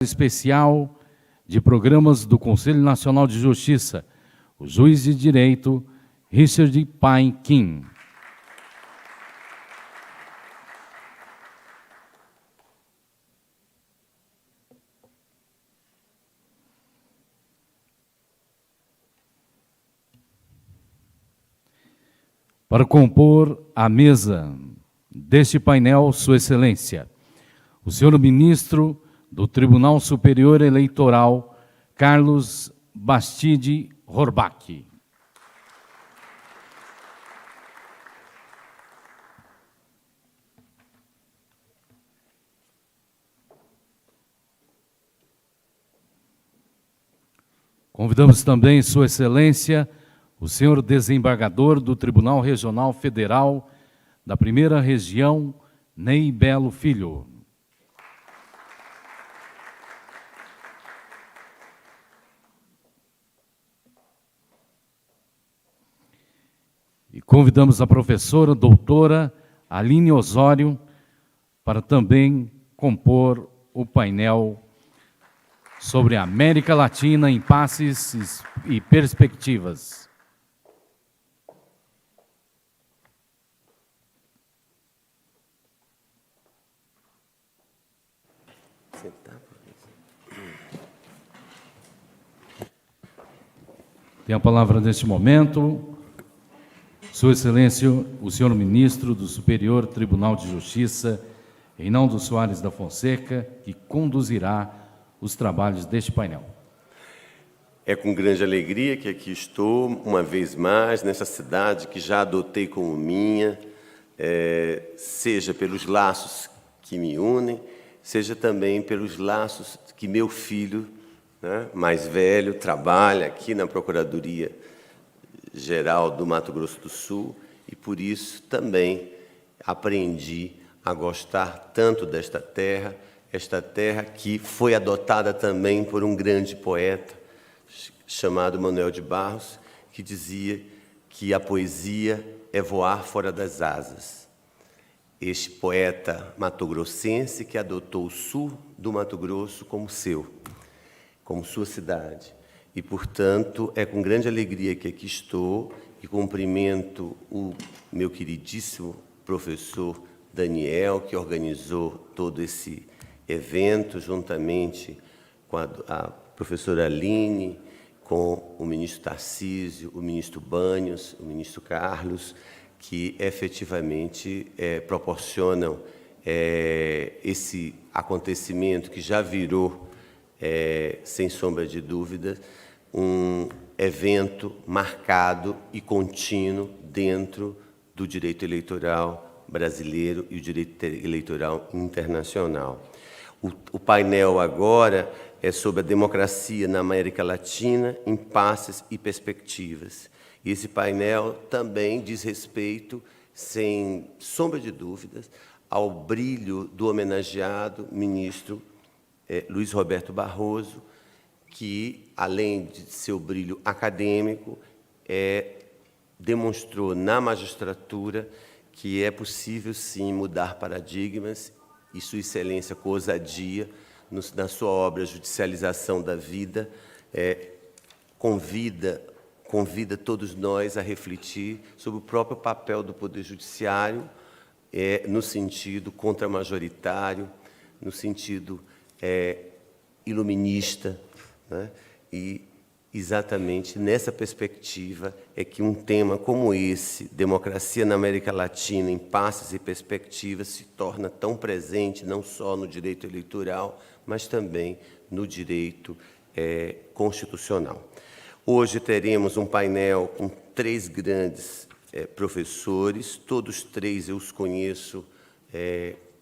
Especial de Programas do Conselho Nacional de Justiça, o juiz de direito Richard Paim Kim. Para compor a mesa deste painel, Sua Excelência, o senhor ministro do Tribunal Superior Eleitoral, Carlos Bastide Horbach. Convidamos também Sua Excelência, o senhor desembargador do Tribunal Regional Federal da Primeira Região, Ney Belo Filho. E convidamos a professora doutora Aline Osório para também compor o painel sobre a América Latina, impasses e perspectivas. Tem a palavra neste momento, Sua Excelência, o senhor ministro do Superior Tribunal de Justiça, Reinaldo Soares da Fonseca, que conduzirá os trabalhos deste painel. É com grande alegria que aqui estou, uma vez mais, nessa cidade que já adotei como minha, seja pelos laços que me unem, seja também pelos laços que meu filho, né, mais velho, trabalha aqui na Procuradoria-Geral do Mato Grosso do Sul, e por isso também aprendi a gostar tanto desta terra, esta terra que foi adotada também por um grande poeta chamado Manuel de Barros, que dizia que a poesia é voar fora das asas. Este poeta matogrossense que adotou o sul do Mato Grosso como seu, como sua cidade. E, portanto, é com grande alegria que aqui estou e cumprimento o meu queridíssimo professor Daniel, que organizou todo esse evento, juntamente com a professora Aline, com o ministro Tarcísio, o ministro Banhos, o ministro Carlos, que efetivamente proporcionam esse acontecimento que já virou, sem sombra de dúvida, um evento marcado e contínuo dentro do direito eleitoral brasileiro e o direito eleitoral internacional. O painel agora é sobre a democracia na América Latina, impasses e perspectivas. E esse painel também diz respeito, sem sombra de dúvidas, ao brilho do homenageado ministro Luiz Roberto Barroso, que, além de seu brilho acadêmico, demonstrou na magistratura que é possível, sim, mudar paradigmas, e Sua Excelência, com ousadia, na sua obra Judicialização da Vida, convida todos nós a refletir sobre o próprio papel do Poder Judiciário no sentido contramajoritário, no sentido iluminista, né? E exatamente nessa perspectiva é que um tema como esse, democracia na América Latina, impasses e perspectivas, se torna tão presente não só no direito eleitoral, mas também no direito constitucional. Hoje teremos um painel com 3 grandes professores, todos 3 eu os conheço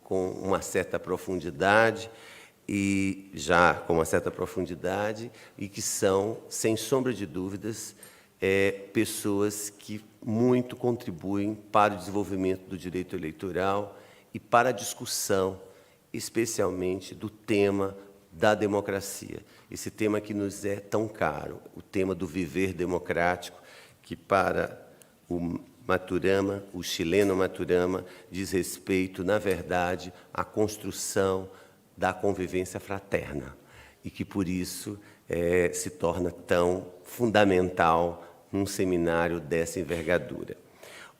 com uma certa profundidade, e que são, sem sombra de dúvidas, pessoas que muito contribuem para o desenvolvimento do direito eleitoral e para a discussão, especialmente, do tema da democracia. Esse tema que nos é tão caro, o tema do viver democrático, que para o Maturama, o chileno Maturama, diz respeito, na verdade, à construção da convivência fraterna. e que, por isso, se torna tão fundamental num seminário dessa envergadura.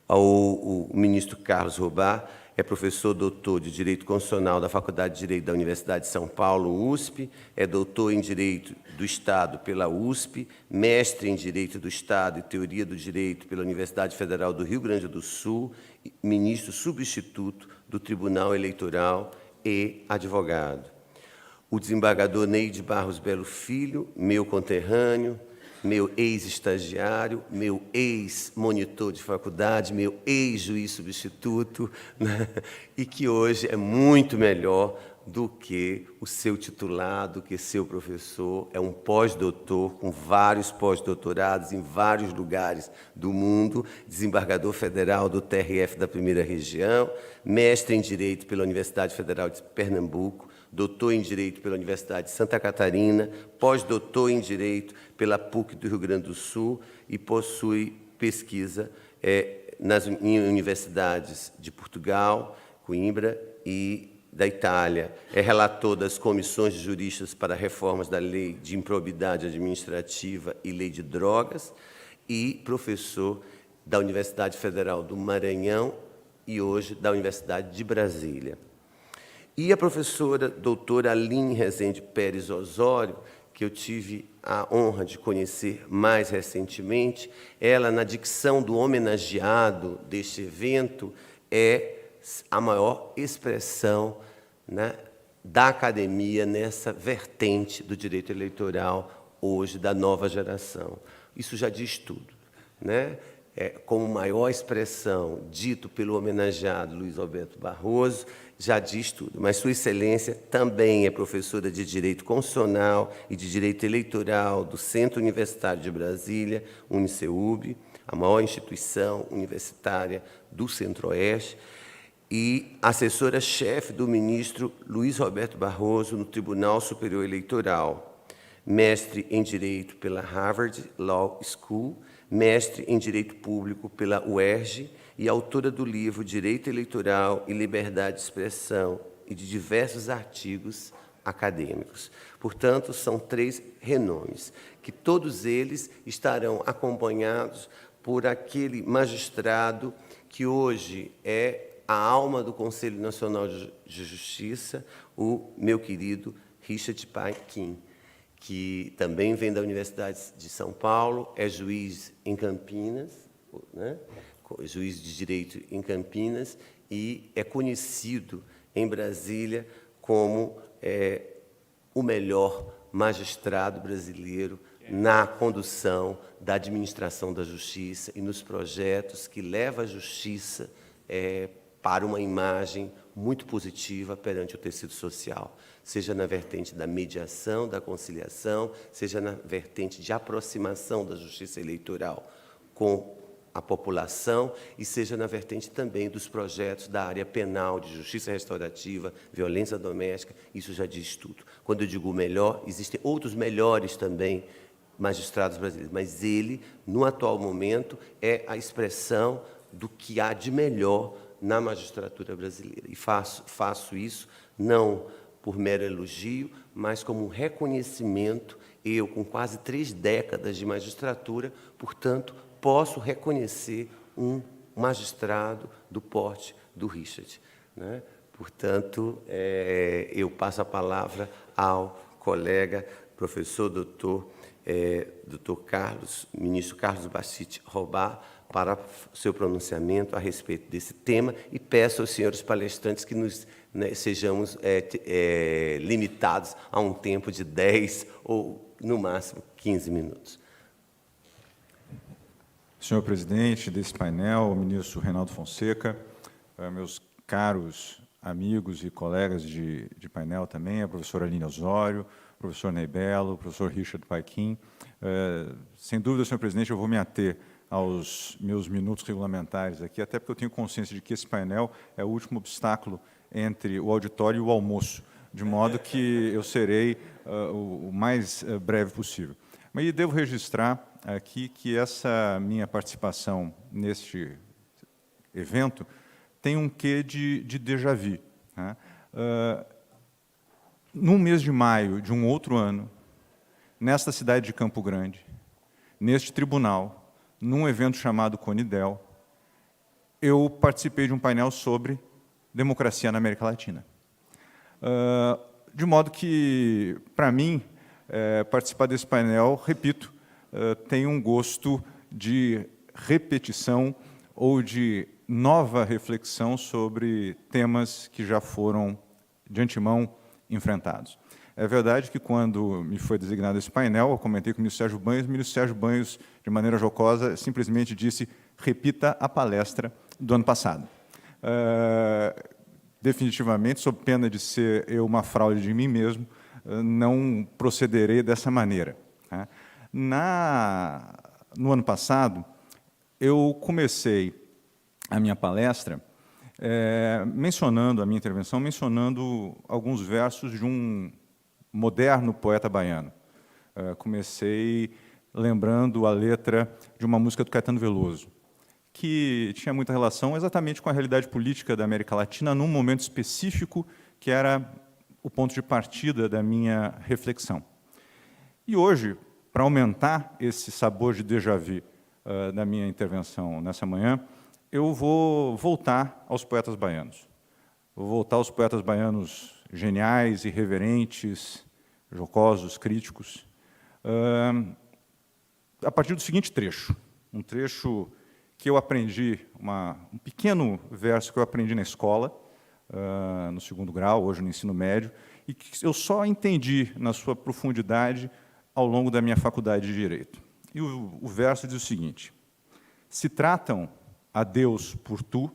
O ministro Carlos Robá é professor doutor de Direito Constitucional da Faculdade de Direito da Universidade de São Paulo, USP, é doutor em Direito do Estado pela USP, mestre em Direito do Estado e Teoria do Direito pela Universidade Federal do Rio Grande do Sul, ministro substituto do Tribunal Eleitoral e advogado. O desembargador Neide Barros Belo Filho, meu conterrâneo, meu ex-estagiário, meu ex-monitor de faculdade, meu ex-juiz substituto, né? E que hoje é muito melhor do que o seu titular, do que seu professor. É um pós-doutor, com vários pós-doutorados em vários lugares do mundo, desembargador federal do TRF da Primeira Região, mestre em Direito pela Universidade Federal de Pernambuco, doutor em Direito pela Universidade de Santa Catarina, pós-doutor em Direito pela PUC do Rio Grande do Sul e possui pesquisa em universidades de Portugal, Coimbra e da Itália. É relator das comissões de juristas para reformas da Lei de Improbidade Administrativa e Lei de Drogas e professor da Universidade Federal do Maranhão e hoje da Universidade de Brasília. E a professora doutora Aline Rezende Pérez Osório, que eu tive a honra de conhecer mais recentemente, ela, na dicção do homenageado deste evento, é a maior expressão, né, da academia nessa vertente do direito eleitoral hoje, da nova geração. Isso já diz tudo, né? Como maior expressão, dito pelo homenageado Luiz Alberto Barroso, já diz tudo. Mas Sua Excelência também é professora de Direito Constitucional e de Direito Eleitoral do Centro Universitário de Brasília, UniCeub, a maior instituição universitária do Centro-Oeste, e assessora-chefe do ministro Luiz Roberto Barroso no Tribunal Superior Eleitoral, mestre em Direito pela Harvard Law School, mestre em Direito Público pela UERJ e autora do livro Direito Eleitoral e Liberdade de Expressão e de diversos artigos acadêmicos. Portanto, são 3 renomes, que todos eles estarão acompanhados por aquele magistrado que hoje é a alma do Conselho Nacional de Justiça, o meu querido Richard Paquim, que também vem da Universidade de São Paulo, é juiz em Campinas, né? Juiz de Direito em Campinas, e é conhecido em Brasília como o melhor magistrado brasileiro na condução da administração da justiça e nos projetos que levam a justiça para uma imagem muito positiva perante o tecido social, seja na vertente da mediação, da conciliação, seja na vertente de aproximação da justiça eleitoral com a população e seja na vertente também dos projetos da área penal, de justiça restaurativa, violência doméstica, isso já diz tudo. Quando eu digo melhor, existem outros melhores também magistrados brasileiros, mas ele, no atual momento, é a expressão do que há de melhor na magistratura brasileira. E faço isso não por mero elogio, mas como um reconhecimento. Eu, com quase 3 décadas de magistratura, portanto, posso reconhecer um magistrado do porte do Richard, né? Portanto, eu passo a palavra ao colega, professor doutor Carlos, ministro Carlos Bacite Robá, para seu pronunciamento a respeito desse tema e peço aos senhores palestrantes que sejamos limitados a um tempo de 10 ou, no máximo, 15 minutos. Senhor presidente desse painel, o ministro Reinaldo Fonseca, meus caros amigos e colegas de painel também, a professora Aline Osório, o professor Ney Belo, o professor Richard Paquim. Sem dúvida, senhor presidente, eu vou me ater aos meus minutos regulamentares aqui, até porque eu tenho consciência de que esse painel é o último obstáculo entre o auditório e o almoço, de modo que eu serei o mais breve possível. Mas devo registrar aqui que essa minha participação neste evento tem um quê de déjà vu, né? no mês de maio de um outro ano, nesta cidade de Campo Grande, neste tribunal, num evento chamado Conidel, eu participei de um painel sobre democracia na América Latina. De modo que, para mim, participar desse painel, repito, tem um gosto de repetição ou de nova reflexão sobre temas que já foram, de antemão, enfrentados. É verdade que, quando me foi designado esse painel, eu comentei com o ministro Sérgio Banhos, de maneira jocosa, simplesmente disse: repita a palestra do ano passado. Definitivamente, sob pena de ser eu uma fraude de mim mesmo, não procederei dessa maneira. No ano passado, eu comecei a minha palestra mencionando, a minha intervenção, mencionando alguns versos de um moderno poeta baiano. Comecei lembrando a letra de uma música do Caetano Veloso, que tinha muita relação exatamente com a realidade política da América Latina, num momento específico que era o ponto de partida da minha reflexão. E hoje, para aumentar esse sabor de déjà vu da minha intervenção nessa manhã, eu vou voltar aos poetas baianos. Vou voltar aos poetas baianos geniais, irreverentes, jocosos, críticos, a partir do seguinte trecho, um trecho que eu aprendi, um pequeno verso que eu aprendi na escola, no segundo grau, hoje no ensino médio, e que eu só entendi na sua profundidade ao longo da minha faculdade de Direito. E o verso diz o seguinte: se tratam a Deus por tu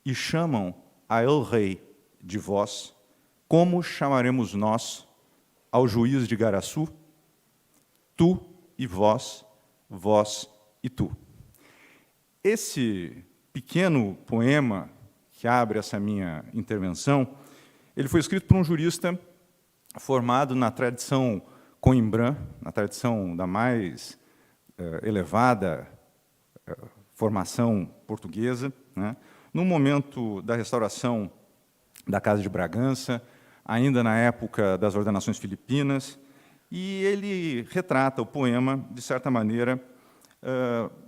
e chamam a El Rei de vós, como chamaremos nós ao juiz de Garaçu? Tu e vós, vós e tu. Esse pequeno poema que abre essa minha intervenção, ele foi escrito por um jurista formado na tradição Coimbra, na tradição da mais elevada formação portuguesa, né? No momento da restauração da Casa de Bragança, ainda na época das ordenações filipinas, e ele retrata o poema, de certa maneira,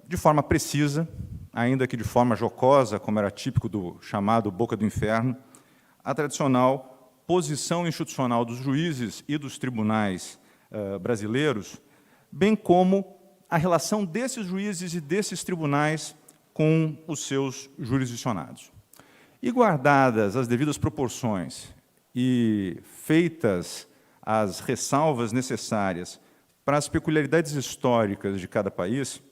de forma precisa, ainda que de forma jocosa, como era típico do chamado Boca do Inferno, a tradicional posição institucional dos juízes e dos tribunais brasileiros, bem como a relação desses juízes e desses tribunais com os seus jurisdicionados. E guardadas as devidas proporções e feitas as ressalvas necessárias para as peculiaridades históricas de cada país,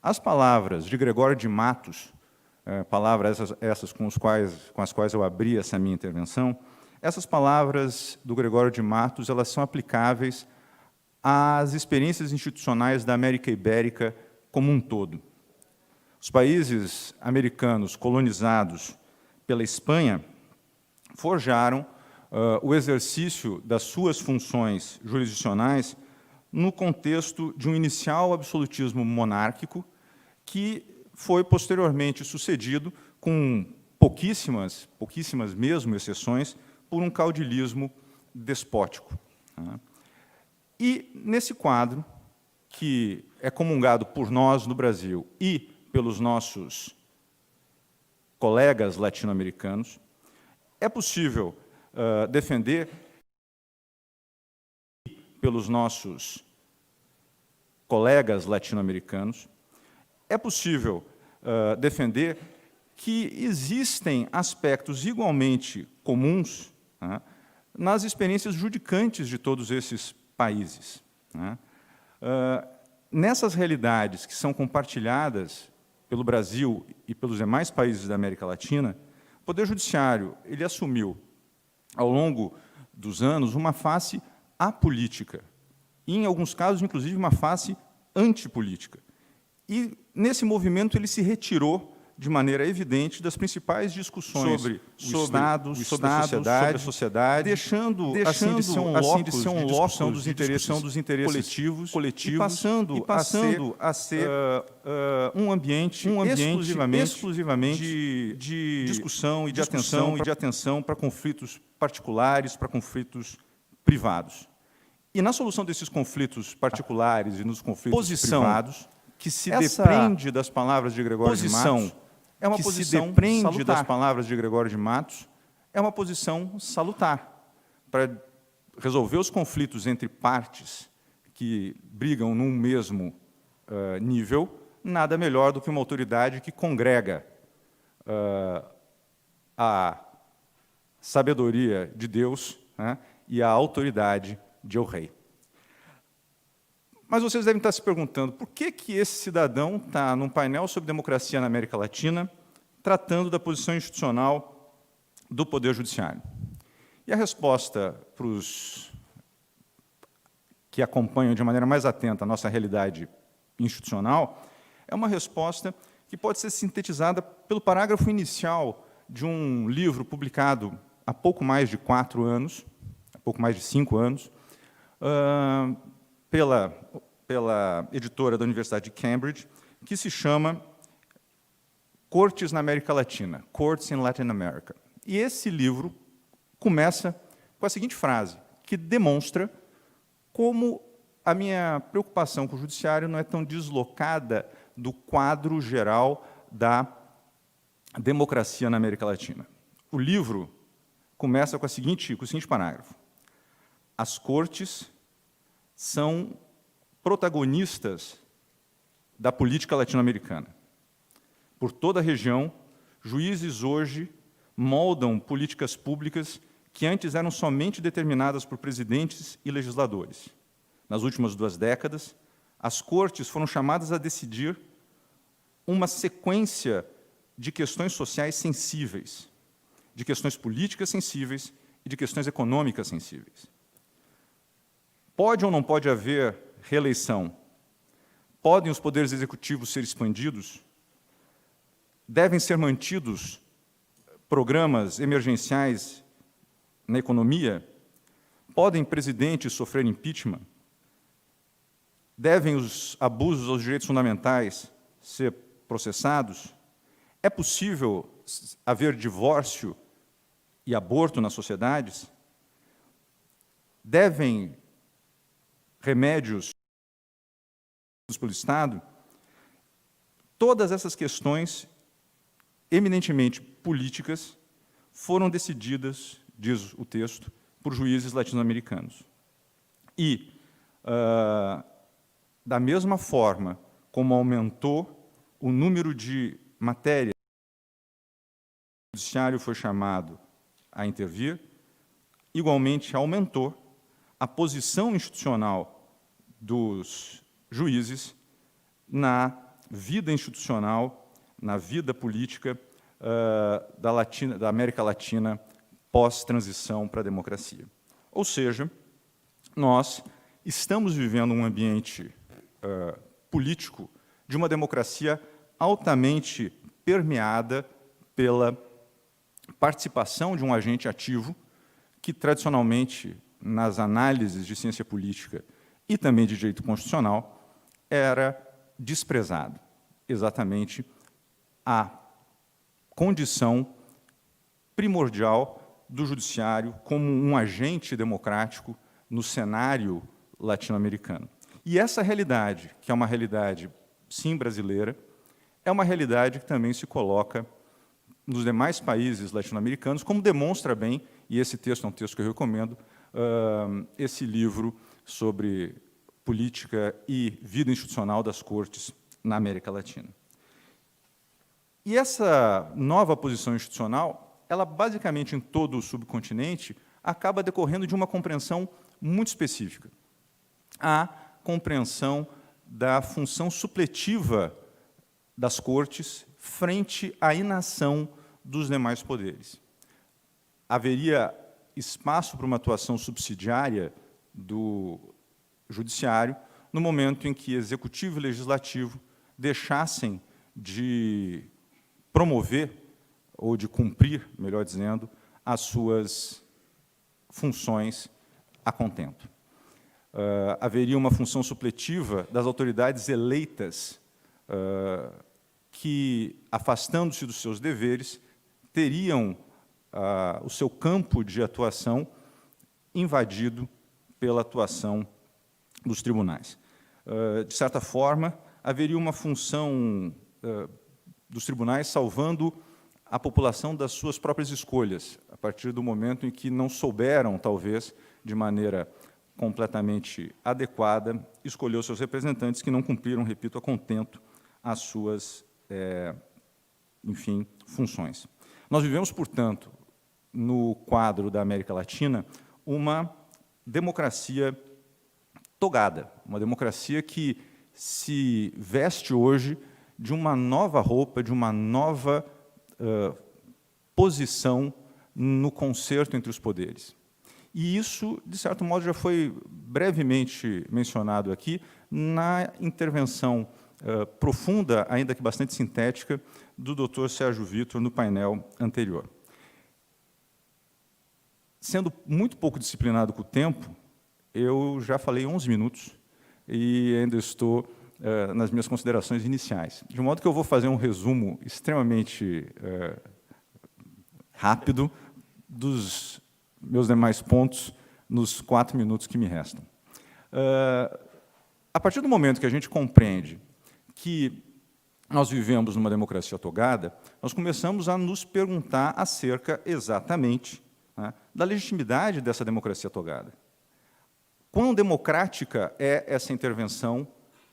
as palavras de Gregório de Matos, palavras essas com as quais eu abri essa minha intervenção, essas palavras do Gregório de Matos, elas são aplicáveis às experiências institucionais da América Ibérica como um todo. Os países americanos colonizados pela Espanha forjaram o exercício das suas funções jurisdicionais no contexto de um inicial absolutismo monárquico que foi posteriormente sucedido, com pouquíssimas mesmo exceções, por um caudilismo despótico. E, nesse quadro, que é comungado por nós no Brasil e pelos nossos colegas latino-americanos, é possível defender pelos nossos colegas latino-americanos, é possível defender que existem aspectos igualmente comuns nas experiências judicantes de todos esses países. Nessas realidades que são compartilhadas pelo Brasil e pelos demais países da América Latina, o Poder Judiciário ele assumiu, ao longo dos anos, uma face apolítica, e, em alguns casos, inclusive, uma face antipolítica. E, nesse movimento, ele se retirou de maneira evidente das principais discussões sobre o Estado, sobre a sociedade, deixando assim de ser um locus de discussão dos interesses coletivos e passando a ser um ambiente exclusivamente de discussão e de atenção para conflitos particulares, para conflitos privados. E na solução desses conflitos particulares e nos conflitos privados, que se depende das palavras de Gregório de Matos, é uma posição das palavras de Gregório de Matos, é uma posição salutar para resolver os conflitos entre partes que brigam num mesmo nível. Nada melhor do que uma autoridade que congrega a sabedoria de Deus, né, e a autoridade de El Rei. Mas vocês devem estar se perguntando por que esse cidadão está num painel sobre democracia na América Latina, tratando da posição institucional do Poder Judiciário. E a resposta para os que acompanham de maneira mais atenta a nossa realidade institucional é uma resposta que pode ser sintetizada pelo parágrafo inicial de um livro publicado há pouco mais de 4 anos, há pouco mais de 5 anos, pela editora da Universidade de Cambridge, que se chama Cortes na América Latina, Courts in Latin America. E esse livro começa com a seguinte frase, que demonstra como a minha preocupação com o judiciário não é tão deslocada do quadro geral da democracia na América Latina. O livro começa com o seguinte parágrafo. As cortes são protagonistas da política latino-americana. Por toda a região, juízes hoje moldam políticas públicas que antes eram somente determinadas por presidentes e legisladores. Nas últimas 2 décadas, as cortes foram chamadas a decidir uma sequência de questões sociais sensíveis, de questões políticas sensíveis e de questões econômicas sensíveis. Pode ou não pode haver reeleição? Podem os poderes executivos ser expandidos? Devem ser mantidos programas emergenciais na economia? Podem presidentes sofrer impeachment? Devem os abusos aos direitos fundamentais ser processados? É possível haver divórcio e aborto nas sociedades? Devem remédios pelo Estado? Todas essas questões, eminentemente políticas, foram decididas, diz o texto, por juízes latino-americanos. E, da mesma forma como aumentou o número de matérias que o judiciário foi chamado a intervir, igualmente aumentou a posição institucional dos juízes na vida institucional, na vida política da América Latina pós-transição para a democracia. Ou seja, nós estamos vivendo um ambiente político de uma democracia altamente permeada pela participação de um agente ativo que, tradicionalmente, nas análises de ciência política e também de direito constitucional, era desprezado. Exatamente a condição primordial do judiciário como um agente democrático no cenário latino-americano. E essa realidade, que é uma realidade, sim, brasileira, é uma realidade que também se coloca nos demais países latino-americanos, como demonstra bem, e esse texto é um texto que eu recomendo, esse livro sobre política e vida institucional das cortes na América Latina. E essa nova posição institucional, ela basicamente em todo o subcontinente, acaba decorrendo de uma compreensão muito específica. A compreensão da função supletiva das cortes frente à inação dos demais poderes. Haveria espaço para uma atuação subsidiária do judiciário no momento em que executivo e legislativo deixassem de promover, ou de cumprir, melhor dizendo, as suas funções a contento. Haveria uma função supletiva das autoridades eleitas que, afastando-se dos seus deveres, teriam o seu campo de atuação invadido pela atuação dos tribunais. De certa forma, haveria uma função dos tribunais salvando a população das suas próprias escolhas, a partir do momento em que não souberam, talvez, de maneira completamente adequada, escolher os seus representantes que não cumpriram, repito, a contento as suas, enfim, funções. Nós vivemos, portanto, no quadro da América Latina, uma democracia togada, uma democracia que se veste hoje de uma nova roupa, de uma nova posição no concerto entre os poderes. E isso, de certo modo, já foi brevemente mencionado aqui na intervenção profunda, ainda que bastante sintética, do Dr. Sérgio Vitor no painel anterior. Sendo muito pouco disciplinado com o tempo, eu já falei 11 minutos e ainda estou nas minhas considerações iniciais. De modo que eu vou fazer um resumo extremamente rápido dos meus demais pontos nos 4 minutos que me restam. A partir do momento que a gente compreende que nós vivemos numa democracia togada, nós começamos a nos perguntar acerca exatamente, né, da legitimidade dessa democracia togada. Quão democrática é essa intervenção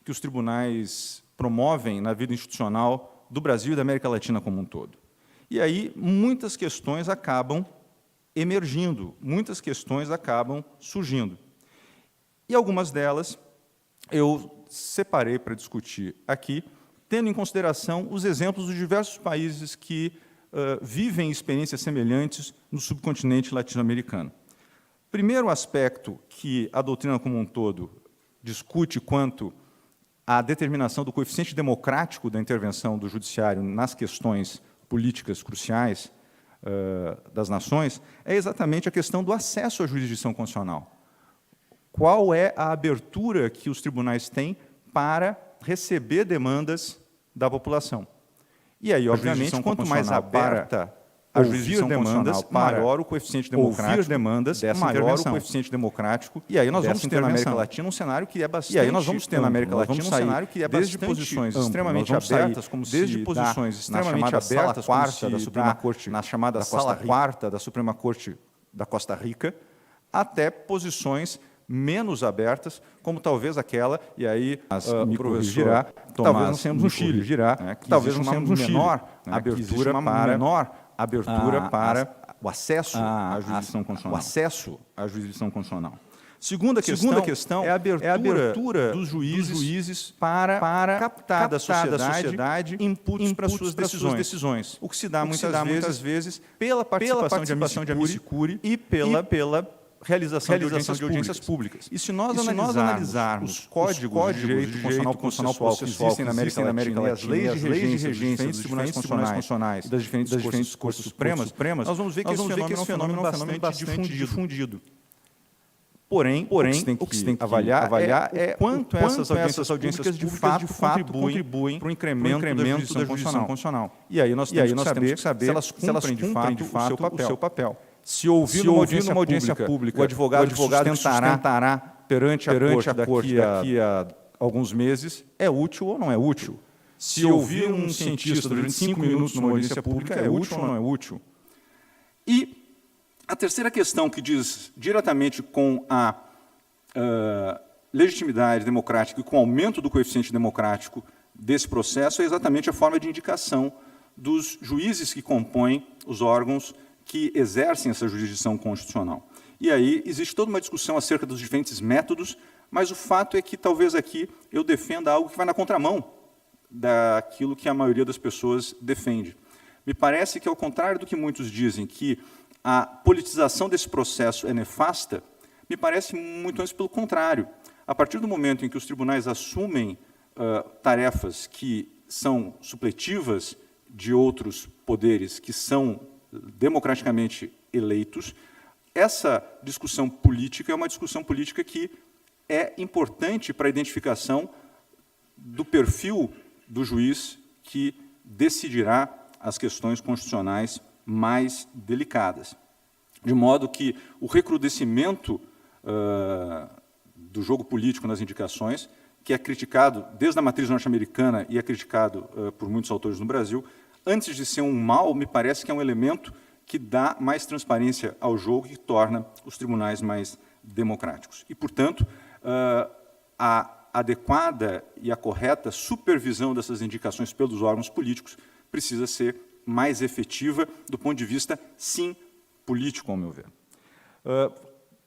que os tribunais promovem na vida institucional do Brasil e da América Latina como um todo? E aí muitas questões acabam emergindo, muitas questões acabam surgindo. E algumas delas eu separei para discutir aqui, tendo em consideração os exemplos dos diversos países que vivem experiências semelhantes no subcontinente latino-americano. Primeiro aspecto que a doutrina como um todo discute quanto à determinação do coeficiente democrático da intervenção do judiciário nas questões políticas cruciais das nações é exatamente a questão do acesso à jurisdição constitucional. Qual é a abertura que os tribunais têm para receber demandas da população? E aí, obviamente, quanto mais aberta a jurisdição demandas, maior o coeficiente democrático demandas, maior o coeficiente democrático. E aí nós vamos ter na América Latina um cenário que é bastante. E aí nós vamos ter na América Latina um cenário que é desde posições extremamente abertas, como desde posições extremamente abertas, quarta da Suprema Corte, na chamada sala quarta da Suprema Corte da Costa Rica, até posições menos abertas, como talvez aquela, e aí me corrigirá, talvez nós temos no Chile, talvez nós temos uma menor abertura para o acesso à jurisdição constitucional. O acesso à jurisdição constitucional. Segunda questão é a abertura dos juízes para captar da sociedade inputs para suas decisões. O que se dá muitas vezes pela participação de amici curiae e pela realização de audiências públicas. E se nós analisarmos os códigos de direito constitucional processual que existem na América Latina, as leis de regência dos diferentes tribunais constitucionais e das diferentes cortes supremas, nós vamos ver que esse fenômeno é um fenômeno bastante difundido. Porém, o que se tem que avaliar é quanto essas audiências de fato contribuem para o incremento da jurisdição constitucional. E aí nós temos que saber se elas cumprem de fato o seu papel. Se ouvir uma audiência pública, o advogado sustentará perante a corte daqui a alguns meses, é útil ou não é útil? Se ouvir um cientista durante 5 minutos numa audiência pública, é útil ou não é útil? E a terceira questão, que diz diretamente com a legitimidade democrática e com o aumento do coeficiente democrático desse processo, é exatamente a forma de indicação dos juízes que compõem os órgãos que exercem essa jurisdição constitucional. E aí existe toda uma discussão acerca dos diferentes métodos, mas o fato é que talvez aqui eu defenda algo que vai na contramão daquilo que a maioria das pessoas defende. Me parece que, ao contrário do que muitos dizem, que a politização desse processo é nefasta, me parece muito antes pelo contrário. A partir do momento em que os tribunais assumem tarefas que são supletivas de outros poderes que são democraticamente eleitos, essa discussão política é uma discussão política que é importante para a identificação do perfil do juiz que decidirá as questões constitucionais mais delicadas. De modo que o recrudescimento do jogo político nas indicações, que é criticado desde a matriz norte-americana e é criticado por muitos autores no Brasil. Antes de ser um mal, me parece que é um elemento que dá mais transparência ao jogo e torna os tribunais mais democráticos. E, portanto, a adequada e a correta supervisão dessas indicações pelos órgãos políticos precisa ser mais efetiva do ponto de vista, sim, político, ao meu ver.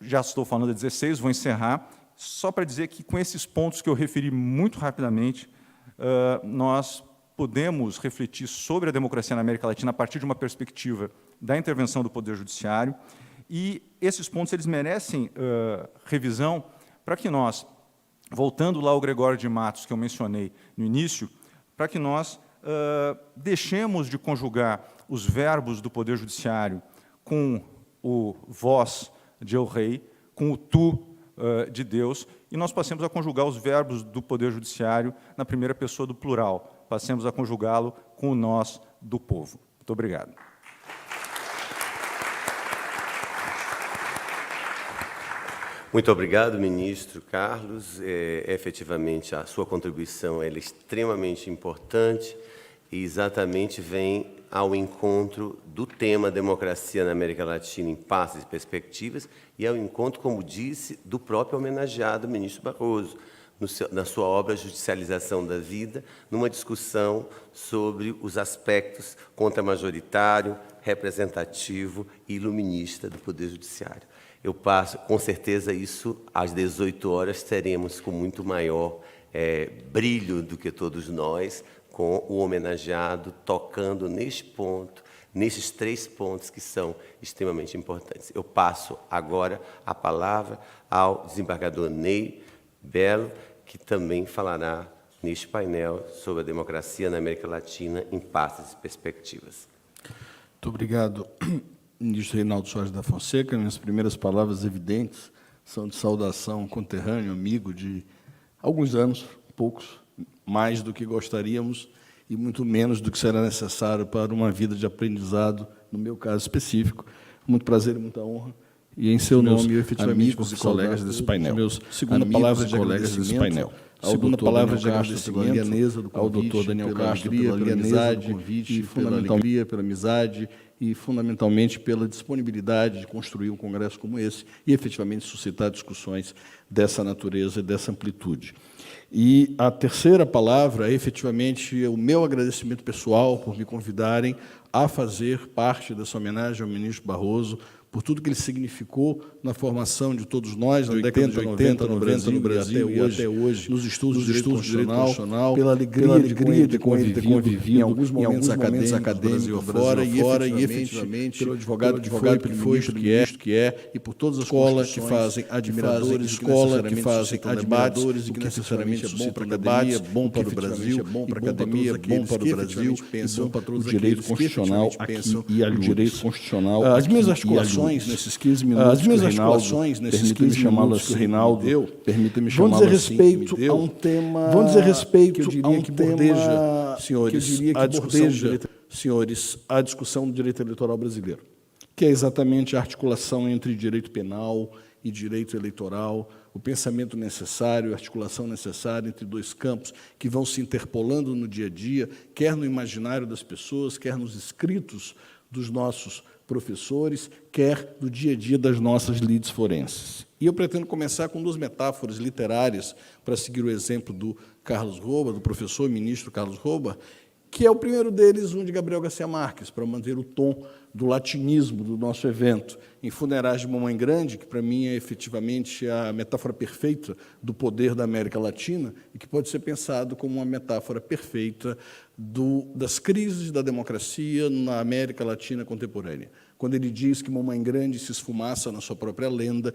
Já estou falando de 16, vou encerrar, só para dizer que, com esses pontos que eu referi muito rapidamente, nós podemos refletir sobre a democracia na América Latina a partir de uma perspectiva da intervenção do Poder Judiciário, e esses pontos eles merecem revisão para que nós, voltando lá ao Gregório de Matos, que eu mencionei no início, para que nós deixemos de conjugar os verbos do Poder Judiciário com o vós de El Rei, com o tu de Deus, e nós passemos a conjugar os verbos do Poder Judiciário na primeira pessoa do plural, passemos a conjugá-lo com o nós do povo. Muito obrigado. Muito obrigado, ministro Carlos. Efetivamente, a sua contribuição é extremamente importante e exatamente vem ao encontro do tema Democracia na América Latina em Passos e Perspectivas e ao encontro, como disse, do próprio homenageado ministro Barroso, na sua obra Judicialização da Vida, numa discussão sobre os aspectos contramajoritário, representativo e iluminista do Poder Judiciário. Eu passo, com certeza, isso às 18 horas teremos com muito maior brilho do que todos nós, com o homenageado tocando neste ponto, nesses 3 pontos que são extremamente importantes. Eu passo agora a palavra ao desembargador Ney Belo, que também falará neste painel sobre a democracia na América Latina em passos e perspectivas. Muito obrigado, ministro Reinaldo Soares da Fonseca. Minhas primeiras palavras evidentes são de saudação conterrâneo, amigo de alguns anos, poucos, mais do que gostaríamos e muito menos do que será necessário para uma vida de aprendizado, no meu caso específico. Muito prazer e muita honra. E em seu nome, eu efetivamente, amigos e colegas desse painel. Segunda palavra de colegas desse painel. Segunda palavra de agradecimento ao doutor Daniel Castro pela amizade pela amizade e, fundamentalmente, pela disponibilidade de construir um congresso como esse e, efetivamente, suscitar discussões dessa natureza e dessa amplitude. E a terceira palavra é, efetivamente, o meu agradecimento pessoal por me convidarem a fazer parte dessa homenagem ao ministro Barroso, por tudo que ele significou na formação de todos nós, na década de 80, 90, no Brasil e até hoje, nos estudos de direito constitucional, pela alegria de convivido em alguns momentos acadêmicos do Brasil fora, e efetivamente pelo advogado que foi, ministro que é, e por todas as escolas que fazem admiradores, debates, o que necessariamente é bom para a academia, bom para o Brasil, é bom para a academia, bom para o Brasil, e bom para todos aqueles que constitucional aqui e ali. O direito constitucional. As minhas articulações nesses 15 minutos, permita-me chamá-lo assim, Reinaldo, permita-me chamá-lo assim, a um tema, vão dizer respeito que eu diria que bordeja, senhores, a discussão do direito eleitoral brasileiro, que é exatamente a articulação entre direito penal e direito eleitoral, o pensamento necessário, a articulação necessária entre 2 campos que vão se interpolando no dia a dia, quer no imaginário das pessoas, quer nos escritos dos nossos professores, quer do dia a dia das nossas lides forenses. E eu pretendo começar com 2 metáforas literárias para seguir o exemplo do Carlos Roba, do professor e ministro Carlos Roba, que é o primeiro deles, um de Gabriel Garcia Marques, para manter o tom do latinismo do nosso evento, em Funerais de Mamãe Grande, que para mim é efetivamente a metáfora perfeita do poder da América Latina e que pode ser pensado como uma metáfora perfeita das crises da democracia na América Latina contemporânea, quando ele diz que Mamãe Grande se esfumaça na sua própria lenda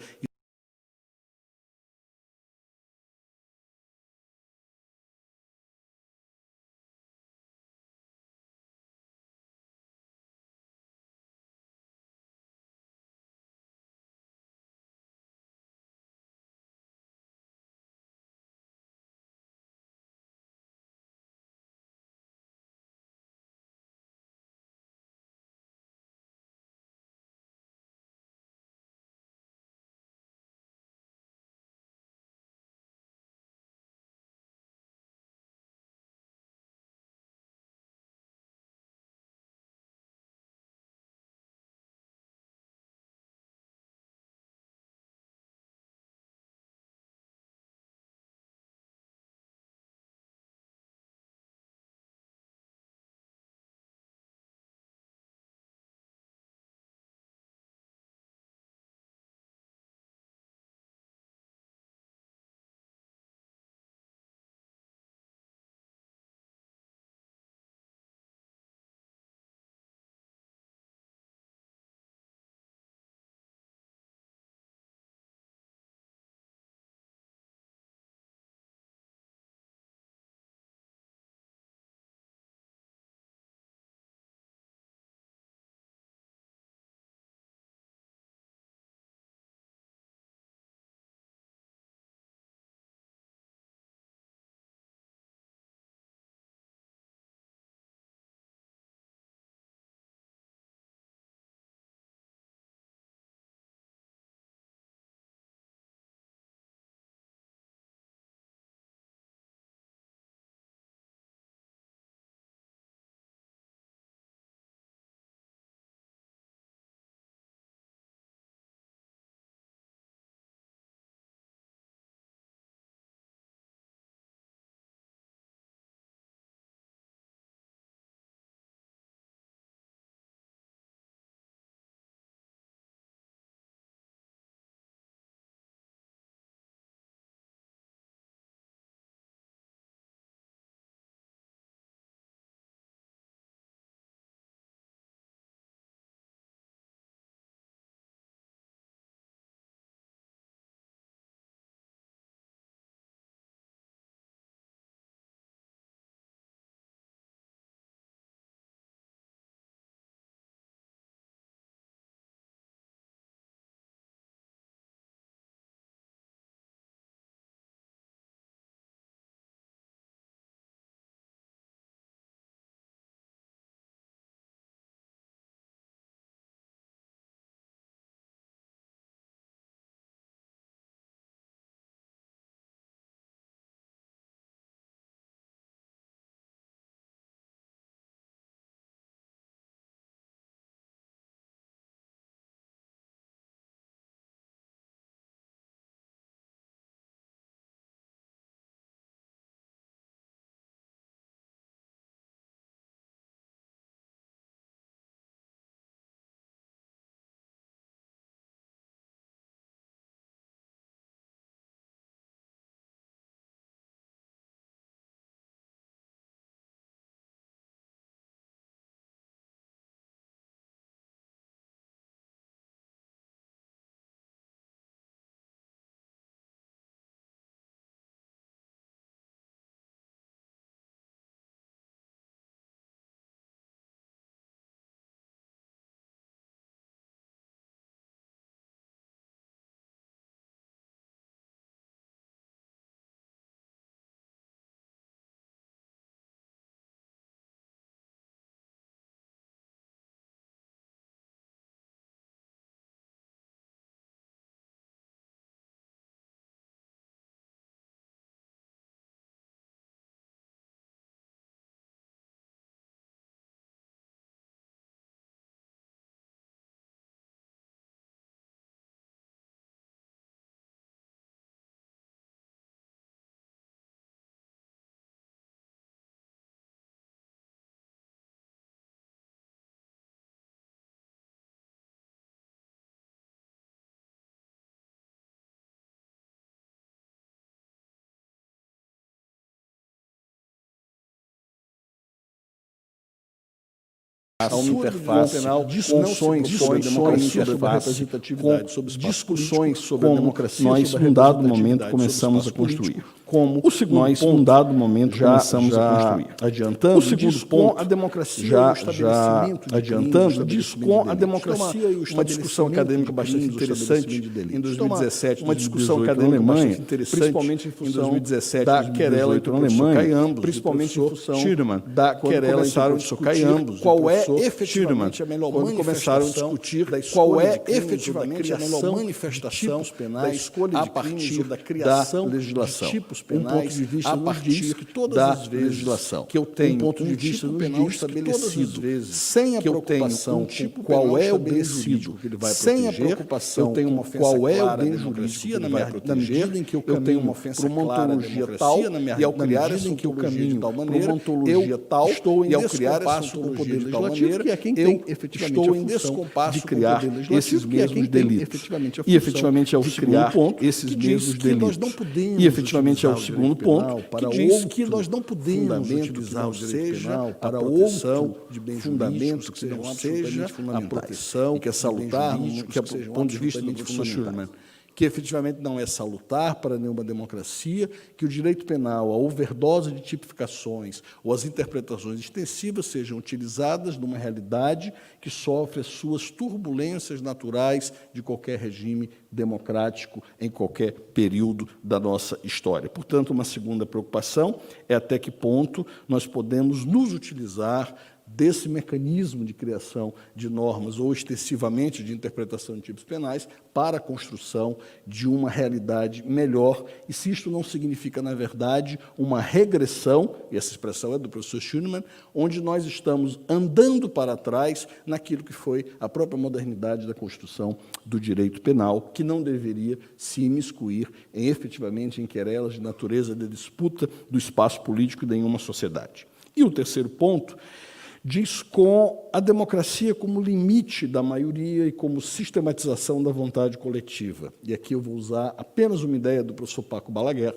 a uma interface, discussões sobre a democracia, sobre a representatividade, sobre discussões sobre a democracia, nós, num dado momento, começamos a construir. Como o segundo nós, num dado momento, começamos a construir. Adiantando, o segundo ponto, a democracia já adiantando, diz com a democracia, uma discussão acadêmica bastante interessante em 2017, uma discussão acadêmica bastante interessante, principalmente em função 2017, da querela entre na o professor Alemanha, Caiambos, principalmente em função Schirman, da querela entre o professor Caiambos, qual é efetivamente a melhor quando começaram a discutir qual é efetivamente a melhor manifestação da escolha de crimes, da criação da legislação. de tipos penais, ponto de vista a nos partir diz que todas da as vezes legislação. que eu tenho Um ponto de tipo vista nos penal diz que estabelecido, vezes sem a que eu tenho preocupação um tipo com qual penal é o bem estabelecido jurídico que ele vai sem proteger, a preocupação eu tenho uma ofensa qual é o clara à bem democracia jurídico que na ele vai medida proteger, em que eu tenho tenho uma uma ofensa ofensa clara à clara à democracia tal, e ao na criar medida essa em que eu ontologia caminho de tal para maneira, uma ontologia eu tal, estou em e ao criar essa descompasso com o ontologia poder de tal legislativo, maneira, que é quem eu tem efetivamente estou a em função descompasso de com o criar poder legislativo, esses que é quem mesmos tem delitos. efetivamente a E função efetivamente é o de segundo criar ponto, esses que mesmos diz que nós delitos. não podemos E efetivamente é o utilizar o segundo direito ponto penal para que diz outro que nós não podemos fundamento utilizar o que não direito seja penal a para proteção outro de bens fundamento jurídicos que que não não seja seja a fundamentais. proteção E que é salutar, de bens jurídicos que é que do sejam ponto de vista do absolutamente professor fundamentais. Que efetivamente não é salutar para nenhuma democracia, que o direito penal, a overdose de tipificações ou as interpretações extensivas sejam utilizadas numa realidade que sofre as suas turbulências naturais de qualquer regime democrático em qualquer período da nossa história. Portanto, uma segunda preocupação é até que ponto nós podemos nos utilizar desse mecanismo de criação de normas ou extensivamente de interpretação de tipos penais para a construção de uma realidade melhor, e se isto não significa, na verdade, uma regressão, e essa expressão é do professor Schirman, onde nós estamos andando para trás naquilo que foi a própria modernidade da construção do direito penal, que não deveria se imiscuir efetivamente em querelas de natureza de disputa do espaço político de nenhuma sociedade. E o terceiro ponto diz com a democracia como limite da maioria e como sistematização da vontade coletiva. E aqui eu vou usar apenas uma ideia do professor Paco Balaguer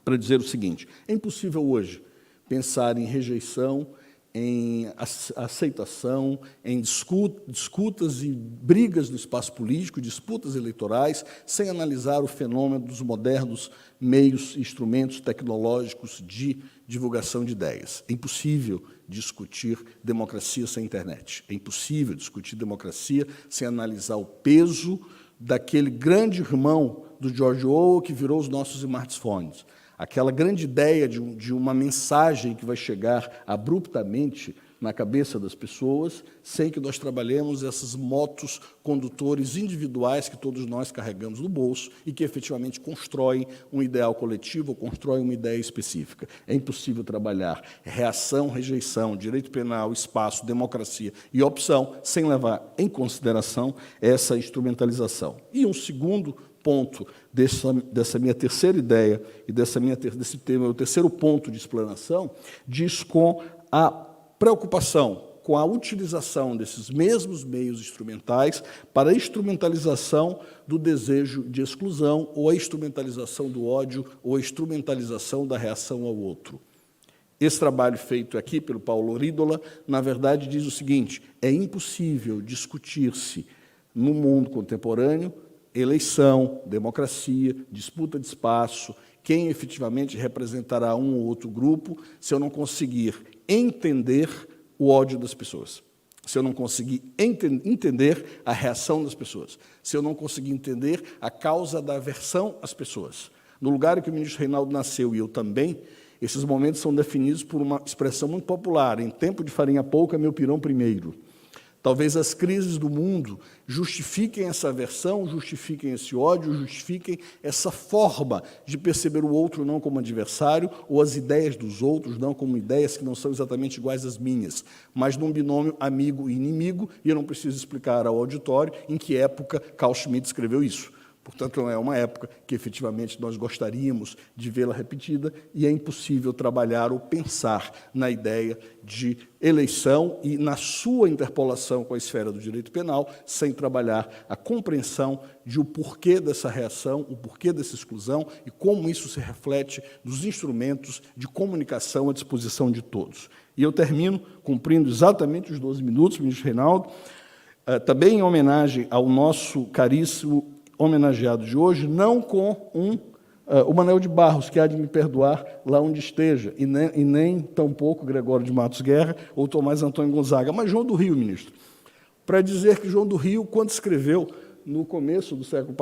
para dizer o seguinte: é impossível hoje pensar em rejeição, em aceitação, em disputas e brigas no espaço político, disputas eleitorais, sem analisar o fenômeno dos modernos meios e instrumentos tecnológicos de divulgação de ideias. É impossível discutir democracia sem internet. É impossível discutir democracia sem analisar o peso daquele grande irmão do George Orwell que virou os nossos smartphones. Aquela grande ideia de uma mensagem que vai chegar abruptamente na cabeça das pessoas, sem que nós trabalhemos esses motos condutores individuais que todos nós carregamos no bolso e que efetivamente constroem um ideal coletivo ou constroem uma ideia específica. É impossível trabalhar reação, rejeição, direito penal, espaço, democracia e opção sem levar em consideração essa instrumentalização. E um segundo ponto dessa minha terceira ideia e desse tema, o terceiro ponto de explanação, diz com a preocupação com a utilização desses mesmos meios instrumentais para a instrumentalização do desejo de exclusão ou a instrumentalização do ódio ou a instrumentalização da reação ao outro. Esse trabalho feito aqui pelo Paulo Orídola, na verdade, diz o seguinte: é impossível discutir-se no mundo contemporâneo eleição, democracia, disputa de espaço, quem efetivamente representará um ou outro grupo, se eu não conseguir entender o ódio das pessoas, se eu não conseguir entender a reação das pessoas, se eu não conseguir entender a causa da aversão às pessoas. No lugar em que o ministro Reinaldo nasceu, e eu também, esses momentos são definidos por uma expressão muito popular: em tempo de farinha pouca, meu pirão primeiro. Talvez as crises do mundo justifiquem essa aversão, justifiquem esse ódio, justifiquem essa forma de perceber o outro não como adversário ou as ideias dos outros não como ideias que não são exatamente iguais às minhas, mas num binômio amigo e inimigo, e eu não preciso explicar ao auditório em que época Carl Schmitt escreveu isso. Portanto, não é uma época que, efetivamente, nós gostaríamos de vê-la repetida e é impossível trabalhar ou pensar na ideia de eleição e na sua interpolação com a esfera do direito penal sem trabalhar a compreensão de o porquê dessa reação, o porquê dessa exclusão e como isso se reflete nos instrumentos de comunicação à disposição de todos. E eu termino cumprindo exatamente os 12 minutos, ministro Reinaldo, também em homenagem ao nosso caríssimo homenageado de hoje, não com o Manuel de Barros, que há de me perdoar lá onde esteja, e nem tampouco Gregório de Matos Guerra ou Tomás Antônio Gonzaga, mas João do Rio, ministro, para dizer que João do Rio, quando escreveu no começo do século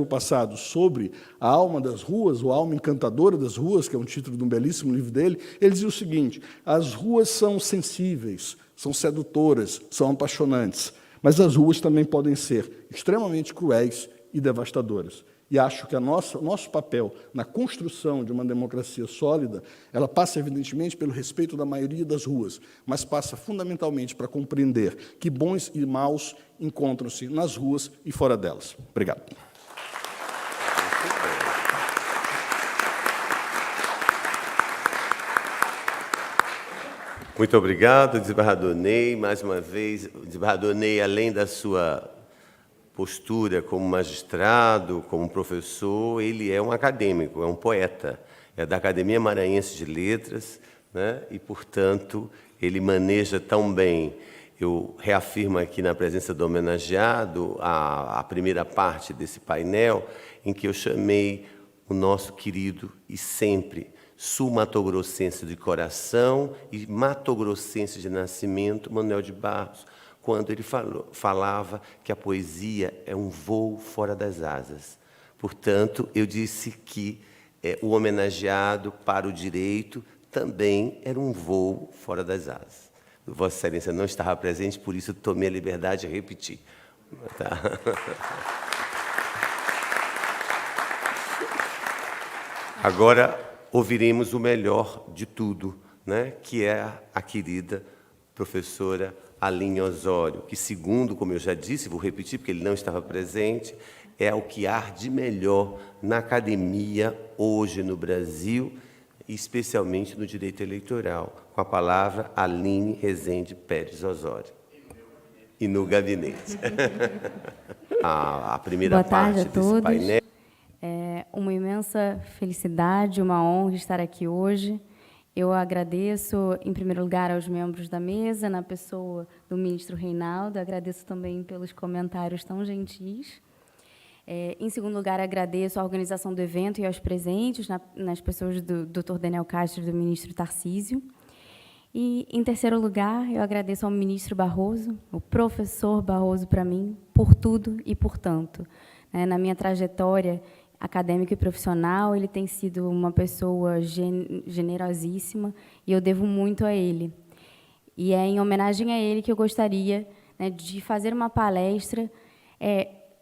passado sobre a alma das ruas, ou a alma encantadora das ruas, que é um título de um belíssimo livro dele, ele dizia o seguinte: as ruas são sensíveis, são sedutoras, são apaixonantes, mas as ruas também podem ser extremamente cruéis e devastadoras. E acho que o nosso papel na construção de uma democracia sólida, ela passa, evidentemente, pelo respeito da maioria das ruas, mas passa fundamentalmente para compreender que bons e maus encontram-se nas ruas e fora delas. Obrigado. Muito obrigado, desembargador Ney. Mais uma vez, o desembargador Ney, além da sua postura como magistrado, como professor, ele é um acadêmico, é um poeta, é da Academia Maranhense de Letras, né? E, portanto, ele maneja tão bem. Eu reafirmo aqui na presença do homenageado a primeira parte desse painel, em que eu chamei o nosso querido e sempre sul-matogrossense de coração e matogrossense de nascimento, Manuel de Barros, quando ele falava que a poesia é um voo fora das asas. Portanto, eu disse que o homenageado para o direito também era um voo fora das asas. Vossa Excelência não estava presente, por isso tomei a liberdade de repetir. Tá? Agora, ouviremos o melhor de tudo, né? Que é a querida professora Aline Osório, que, segundo, como eu já disse, vou repetir porque ele não estava presente, é o que há de melhor na academia hoje no Brasil, especialmente no direito eleitoral. Com a palavra, Aline Rezende Pérez Osório. E no gabinete. A primeira parte desse painel. É uma imensa felicidade, uma honra estar aqui hoje. Eu agradeço, em primeiro lugar, aos membros da mesa, na pessoa do ministro Reinaldo. Agradeço também pelos comentários tão gentis. Em segundo lugar, agradeço à organização do evento e aos presentes, nas pessoas do Dr. Daniel Castro e do ministro Tarcísio. E, em terceiro lugar, eu agradeço ao ministro Barroso, o professor Barroso, para mim, por tudo e por tanto. Na minha trajetória acadêmica e profissional, ele tem sido uma pessoa generosíssima e eu devo muito a ele. E é em homenagem a ele que eu gostaria, né, de fazer uma palestra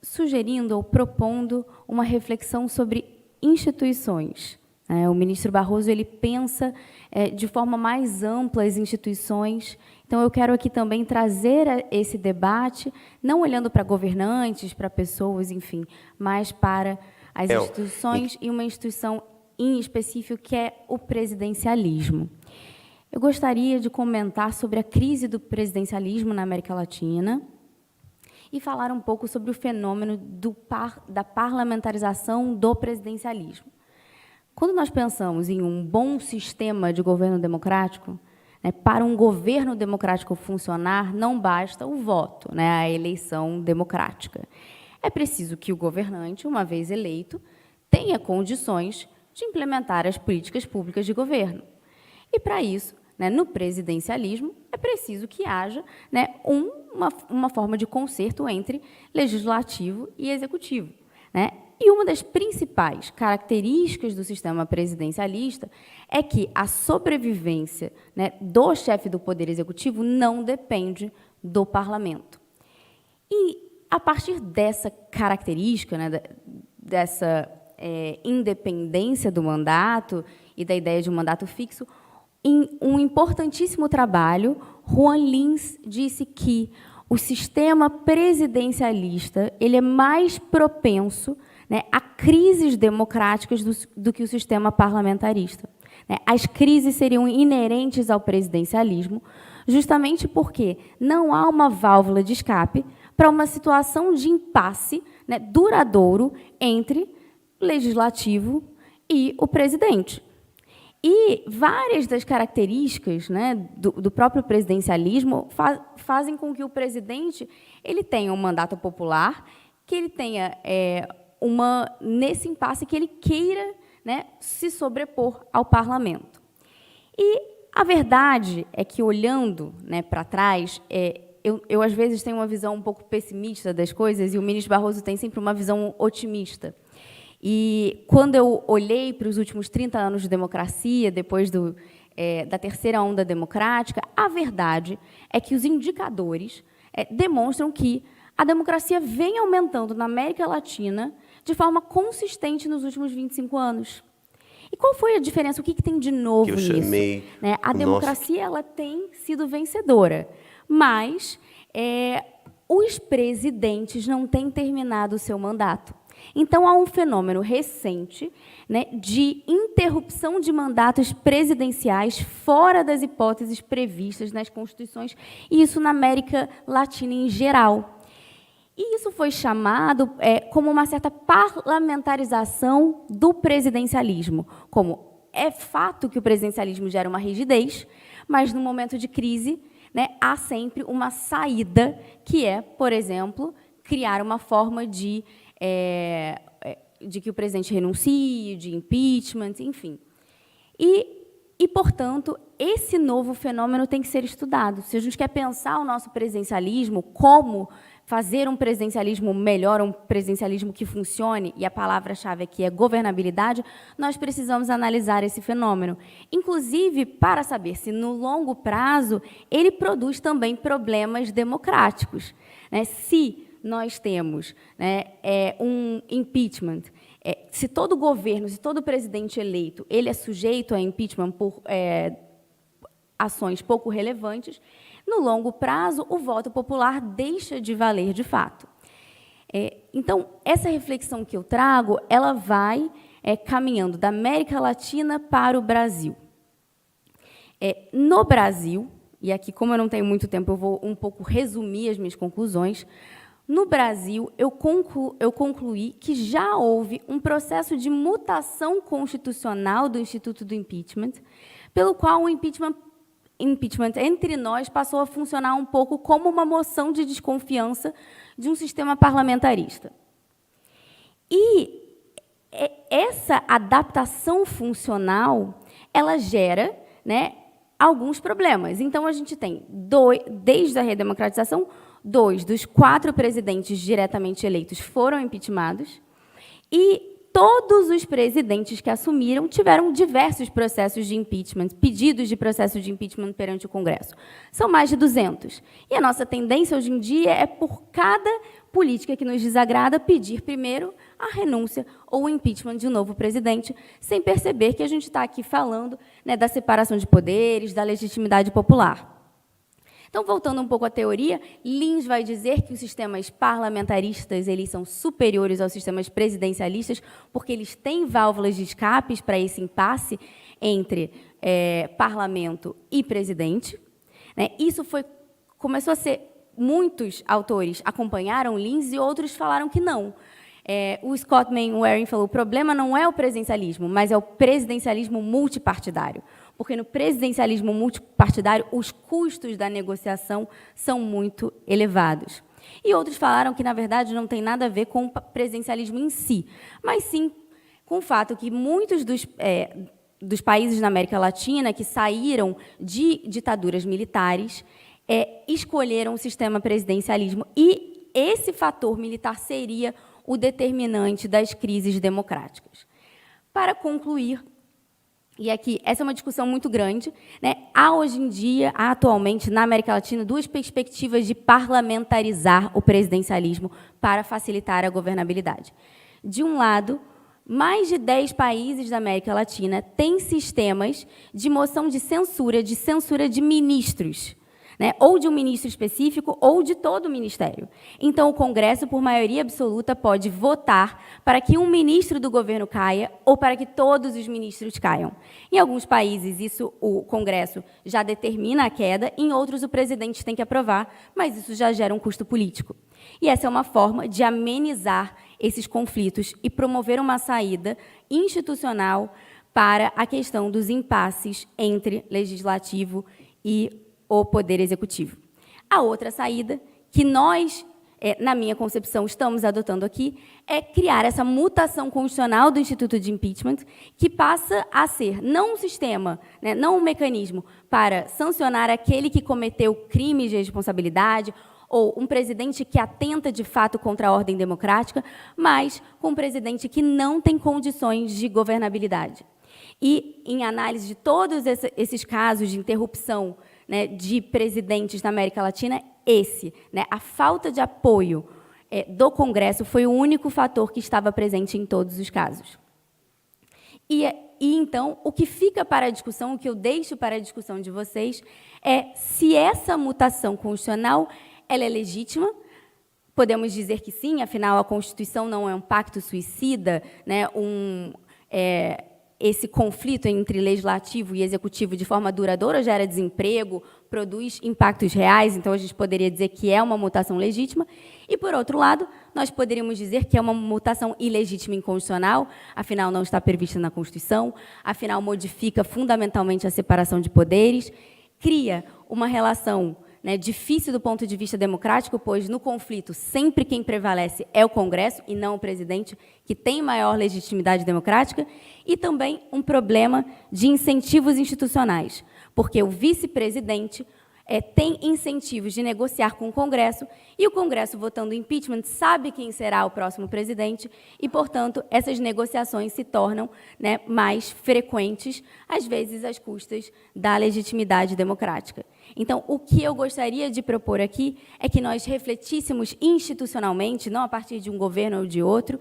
sugerindo ou propondo uma reflexão sobre instituições. O ministro Barroso ele pensa de forma mais ampla as instituições. Então, eu quero aqui também trazer esse debate, não olhando para governantes, para pessoas, enfim, mas para as instituições e uma instituição em específico, que é o presidencialismo. Eu gostaria de comentar sobre a crise do presidencialismo na América Latina e falar um pouco sobre o fenômeno da parlamentarização do presidencialismo. Quando nós pensamos em um bom sistema de governo democrático, para um governo democrático funcionar, não basta o voto, a eleição democrática. É preciso que o governante, uma vez eleito, tenha condições de implementar as políticas públicas de governo. E, para isso, no presidencialismo, é preciso que haja uma forma de concerto entre legislativo e executivo. E uma das principais características do sistema presidencialista é que a sobrevivência do chefe do Poder Executivo não depende do parlamento. E, a partir dessa característica, dessa independência do mandato e da ideia de um mandato fixo, em um importantíssimo trabalho, Juan Lins disse que o sistema presidencialista ele é mais propenso, né, a crises democráticas do que o sistema parlamentarista. As crises seriam inerentes ao presidencialismo, justamente porque não há uma válvula de escape para uma situação de impasse, né, duradouro entre o legislativo e o presidente. E várias das características, né, do próprio presidencialismo fazem com que o presidente ele tenha um mandato popular, que ele tenha nesse impasse que ele queira, né, se sobrepor ao parlamento. E a verdade é que, olhando, né, para trás, eu, às vezes, tenho uma visão um pouco pessimista das coisas, e o ministro Barroso tem sempre uma visão otimista. E, quando eu olhei para os últimos 30 anos de democracia, depois da terceira onda democrática, a verdade é que os indicadores demonstram que a democracia vem aumentando na América Latina de forma consistente nos últimos 25 anos. E qual foi a diferença? O que tem de novo nisso? Né? A democracia ela tem sido vencedora, mas os presidentes não têm terminado o seu mandato. Então, há um fenômeno recente, né, de interrupção de mandatos presidenciais fora das hipóteses previstas nas constituições, e isso na América Latina em geral. E isso foi chamado como uma certa parlamentarização do presidencialismo, como é fato que o presidencialismo gera uma rigidez, mas, no momento de crise, né, há sempre uma saída, que é, por exemplo, criar uma forma de que o presidente renuncie, de impeachment, enfim. E, portanto, esse novo fenômeno tem que ser estudado. Se a gente quer pensar o nosso presidencialismo, como fazer um presidencialismo melhor, um presidencialismo que funcione, e a palavra-chave aqui é governabilidade, nós precisamos analisar esse fenômeno. Inclusive, para saber se, no longo prazo, ele produz também problemas democráticos. Né? Se nós temos, né, um impeachment, se todo governo, se todo presidente eleito ele é sujeito a impeachment por ações pouco relevantes, no longo prazo, o voto popular deixa de valer de fato. Então, essa reflexão que eu trago, ela vai caminhando da América Latina para o Brasil. No Brasil, e aqui, como eu não tenho muito tempo, eu vou um pouco resumir as minhas conclusões. No Brasil, eu concluí que já houve um processo de mutação constitucional do Instituto do Impeachment, pelo qual o impeachment entre nós passou a funcionar um pouco como uma moção de desconfiança de um sistema parlamentarista. E essa adaptação funcional, ela gera, né, alguns problemas. Então, a gente tem, desde a redemocratização, 2 dos 4 presidentes diretamente eleitos foram impeachmentados, e todos os presidentes que assumiram tiveram diversos processos de impeachment, pedidos de processo de impeachment perante o Congresso. São mais de 200. E a nossa tendência, hoje em dia, é, por cada política que nos desagrada, pedir primeiro a renúncia ou o impeachment de um novo presidente, sem perceber que a gente está aqui falando, né, da separação de poderes, da legitimidade popular. Então, voltando um pouco à teoria, Lins vai dizer que os sistemas parlamentaristas eles são superiores aos sistemas presidencialistas porque eles têm válvulas de escapes para esse impasse entre parlamento e presidente. Né? Isso começou a ser... Muitos autores acompanharam Lins e outros falaram que não. O Scott Mainwaring falou que o problema não é o presidencialismo, mas é o presidencialismo multipartidário. Porque no presidencialismo multipartidário, os custos da negociação são muito elevados. E outros falaram que, na verdade, não tem nada a ver com o presidencialismo em si, mas sim com o fato que muitos dos países na América Latina que saíram de ditaduras militares escolheram o sistema presidencialismo, e esse fator militar seria o determinante das crises democráticas. Para concluir, e aqui, essa é uma discussão muito grande, né? Há hoje em dia, atualmente, na América Latina, 2 perspectivas de parlamentarizar o presidencialismo para facilitar a governabilidade. De um lado, mais de 10 países da América Latina têm sistemas de moção de censura de ministros. né, ou de um ministro específico ou de todo o ministério. Então, o Congresso, por maioria absoluta, pode votar para que um ministro do governo caia ou para que todos os ministros caiam. Em alguns países, isso o Congresso já determina a queda, em outros o presidente tem que aprovar, mas isso já gera um custo político. E essa é uma forma de amenizar esses conflitos e promover uma saída institucional para a questão dos impasses entre legislativo e o Poder Executivo. A outra saída, que nós, na minha concepção, estamos adotando aqui, é criar essa mutação constitucional do Instituto de Impeachment, que passa a ser não um sistema, né, não um mecanismo para sancionar aquele que cometeu crimes de responsabilidade ou um presidente que atenta, de fato, contra a ordem democrática, mas com um presidente que não tem condições de governabilidade. E, em análise de todos esses casos de interrupção, né, de presidentes na América Latina, né, a falta de apoio do Congresso foi o único fator que estava presente em todos os casos. E, então, o que fica para a discussão, o que eu deixo para a discussão de vocês, é se essa mutação constitucional ela é legítima. Podemos dizer que sim, afinal, a Constituição não é um pacto suicida, né, esse conflito entre legislativo e executivo de forma duradoura gera desemprego, produz impactos reais, então a gente poderia dizer que é uma mutação legítima. E, por outro lado, nós poderíamos dizer que é uma mutação ilegítima e inconstitucional, afinal não está prevista na Constituição, afinal modifica fundamentalmente a separação de poderes, cria uma relação, né, difícil do ponto de vista democrático, pois no conflito sempre quem prevalece é o Congresso e não o presidente, que tem maior legitimidade democrática, e também um problema de incentivos institucionais, porque o vice-presidente tem incentivos de negociar com o Congresso, e o Congresso, votando impeachment, sabe quem será o próximo presidente, e, portanto, essas negociações se tornam, né, mais frequentes, às vezes às custas da legitimidade democrática. Então, o que eu gostaria de propor aqui é que nós refletíssemos institucionalmente, não a partir de um governo ou de outro,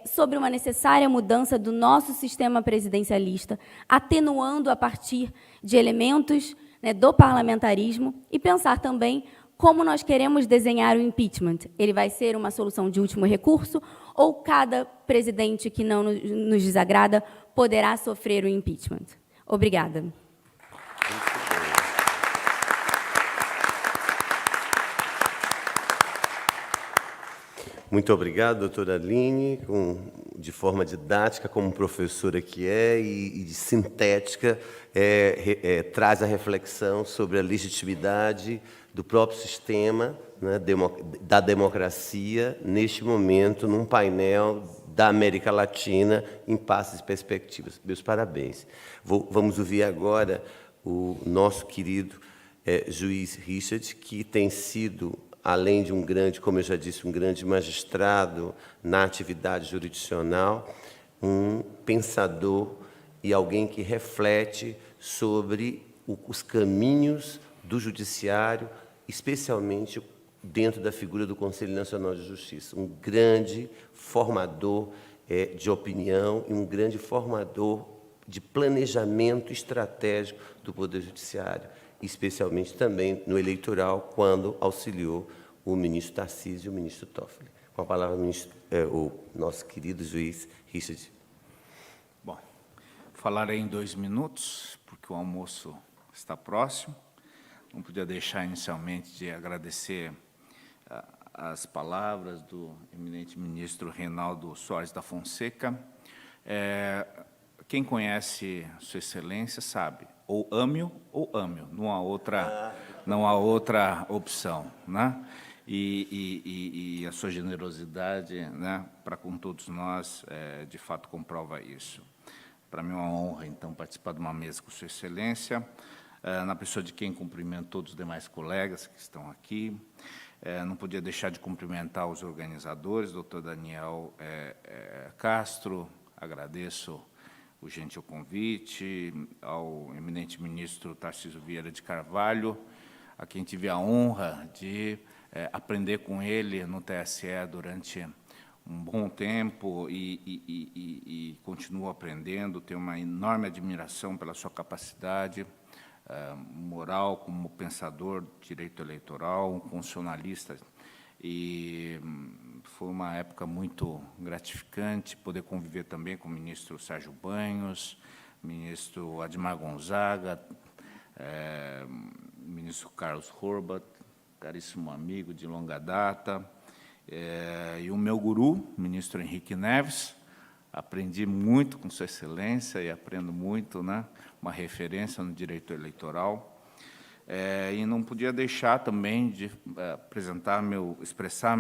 sobre uma necessária mudança do nosso sistema presidencialista, atenuando a partir de elementos, né, do parlamentarismo, e pensar também como nós queremos desenhar o impeachment. Ele vai ser uma solução de último recurso ou cada presidente que não nos desagrada poderá sofrer o impeachment? Obrigada. Muito obrigado, doutora Aline, de forma didática, como professora que é, e de sintética, traz a reflexão sobre a legitimidade do próprio sistema, né, da democracia, neste momento, num painel da América Latina, impasses e perspectivas. Meus parabéns. Vamos ouvir agora o nosso querido juiz Richard, que tem sido, além de um grande, como eu já disse, um grande magistrado na atividade jurisdicional, um pensador e alguém que reflete sobre os caminhos do judiciário, especialmente dentro da figura do Conselho Nacional de Justiça. Um grande formador de opinião e um grande formador de planejamento estratégico do Poder Judiciário, especialmente também no eleitoral, quando auxiliou o ministro Tarcísio e o ministro Toffoli. Com a palavra, o nosso querido juiz Richard. Bom, falarei em 2 minutos, porque o almoço está próximo. Não podia deixar, inicialmente, de agradecer as palavras do eminente ministro Reinaldo Soares da Fonseca. Quem conhece Sua Excelência sabe, ou ame-o ou ame-o, não há outra opção, né? E a sua generosidade, né, para com todos nós, de fato, comprova isso. Para mim é uma honra, então, participar de uma mesa com Sua Excelência, na pessoa de quem cumprimento todos os demais colegas que estão aqui. Não podia deixar de cumprimentar os organizadores, doutor Daniel Castro, agradeço o gentil convite, ao eminente ministro Tarcísio Vieira de Carvalho, a quem tive a honra de aprender com ele no TSE durante um bom tempo e continuo aprendendo, tenho uma enorme admiração pela sua capacidade, moral, como pensador de direito eleitoral, um constitucionalista. E foi uma época muito gratificante poder conviver também com o ministro Sérgio Banhos, ministro Admar Gonzaga, ministro Carlos Horvath, caríssimo amigo de longa data, e o meu guru, ministro Henrique Neves. Aprendi muito com Sua Excelência e aprendo muito, né? Uma referência no direito eleitoral. E não podia deixar também de expressar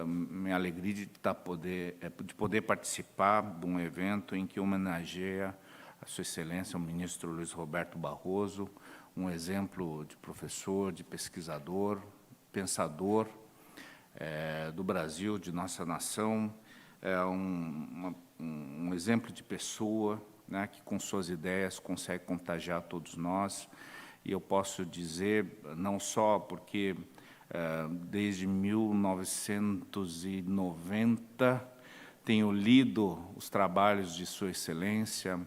minha alegria de poder participar de um evento em que homenageia a Sua Excelência, o ministro Luiz Roberto Barroso, um exemplo de professor, de pesquisador, pensador do Brasil, de nossa nação, um exemplo de pessoa, né, que com suas ideias consegue contagiar todos nós. E eu posso dizer, não só porque desde 1990 tenho lido os trabalhos de Sua Excelência